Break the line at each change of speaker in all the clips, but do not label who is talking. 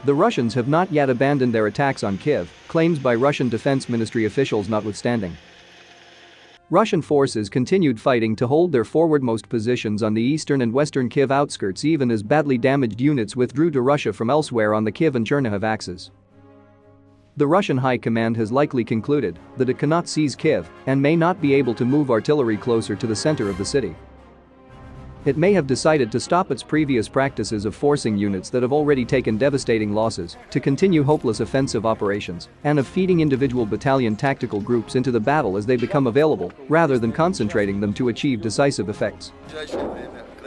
The Russians have not yet abandoned their attacks on Kyiv, claims by Russian Defense Ministry officials notwithstanding. Russian forces continued fighting to hold their forwardmost positions on the eastern and western Kyiv outskirts even as badly damaged units withdrew to Russia from elsewhere on the Kyiv and Chernihiv axes. The Russian High Command has likely concluded that it cannot seize Kyiv and may not be able to move artillery closer to the center of the city. It may have decided to stop its previous practices of forcing units that have already taken devastating losses to continue hopeless offensive operations and of feeding individual battalion tactical groups into the battle as they become available, rather than concentrating them to achieve decisive effects.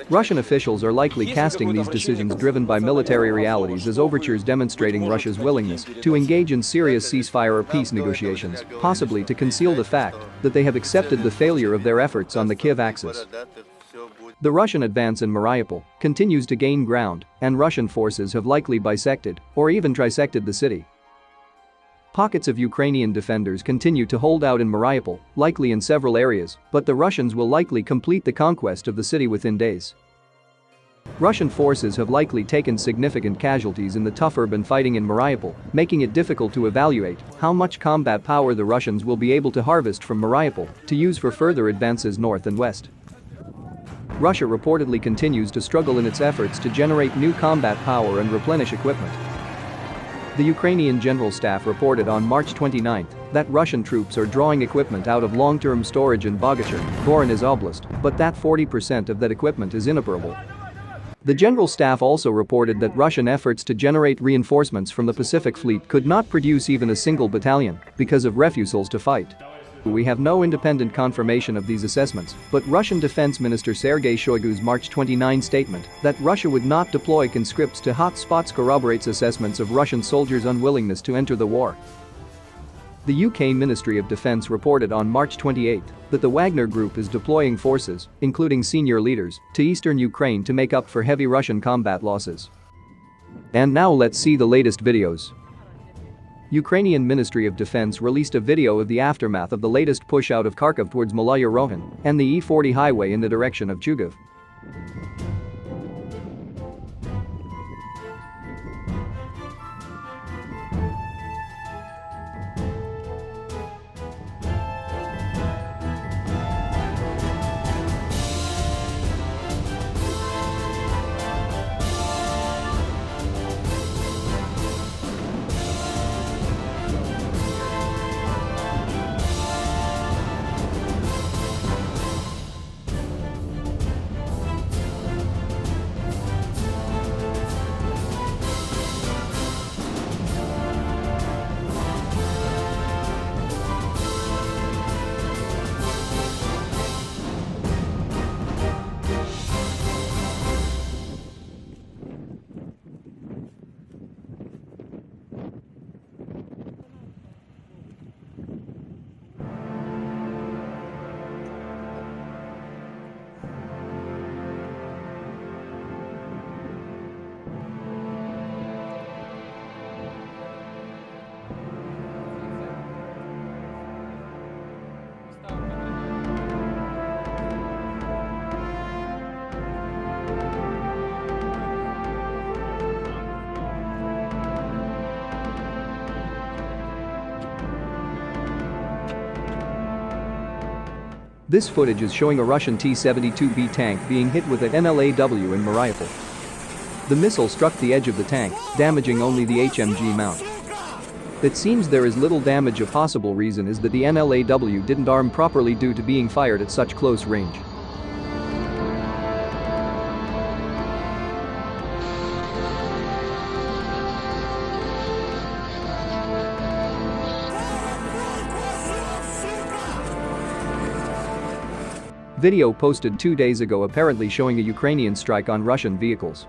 Russian officials are likely casting these decisions driven by military realities as overtures demonstrating Russia's willingness to engage in serious ceasefire or peace negotiations, possibly to conceal the fact that they have accepted the failure of their efforts on the Kyiv axis. The Russian advance in Mariupol continues to gain ground, and Russian forces have likely bisected or even trisected the city. Pockets of Ukrainian defenders continue to hold out in Mariupol, likely in several areas, but the Russians will likely complete the conquest of the city within days. Russian forces have likely taken significant casualties in the tough urban fighting in Mariupol, making it difficult to evaluate how much combat power the Russians will be able to harvest from Mariupol to use for further advances north and west. Russia reportedly continues to struggle in its efforts to generate new combat power and replenish equipment. The Ukrainian General Staff reported on March 29 that Russian troops are drawing equipment out of long-term storage in Bogatyr, Voronezh Oblast, but that 40% of that equipment is inoperable. The General Staff also reported that Russian efforts to generate reinforcements from the Pacific Fleet could not produce even a single battalion because of refusals to fight. We have no independent confirmation of these assessments, but Russian Defense Minister Sergei Shoigu's March 29 statement that Russia would not deploy conscripts to hot spots corroborates assessments of Russian soldiers' unwillingness to enter the war. The UK Ministry of Defence reported on March 28 that the Wagner Group is deploying forces, including senior leaders, to eastern Ukraine to make up for heavy Russian combat losses. And now let's see the latest videos. Ukrainian Ministry of Defense released a video of the aftermath of the latest push out of Kharkiv towards Malaya Rohan and the E40 highway in the direction of Chugiv. This footage is showing a Russian T-72B tank being hit with an NLAW in Mariupol. The missile struck the edge of the tank, damaging only the HMG mount. It seems there is little damage. A possible reason is that the NLAW didn't arm properly due to being fired at such close range. Video posted 2 days ago apparently showing a Ukrainian strike on Russian vehicles.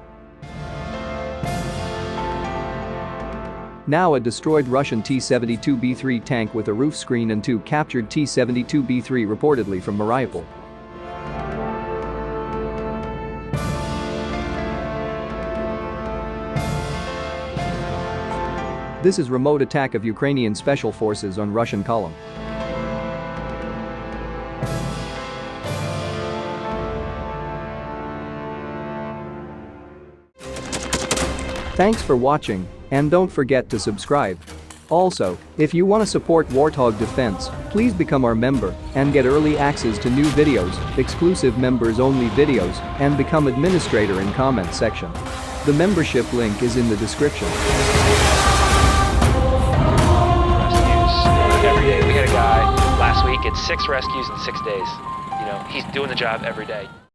Now a destroyed Russian T-72B3 tank with a roof screen and 2 captured T-72B3 reportedly from Mariupol. This is remote attack of Ukrainian special forces on Russian column. Thanks for watching. And don't forget to subscribe. Also, if you want to support Warthog Defense, please become our member and get early access to new videos, exclusive members-only videos, and become administrator in comment section. The membership link is in the description.
Rescues every day. We had a guy last week at 6 rescues in 6 days. You know, he's doing the job every day.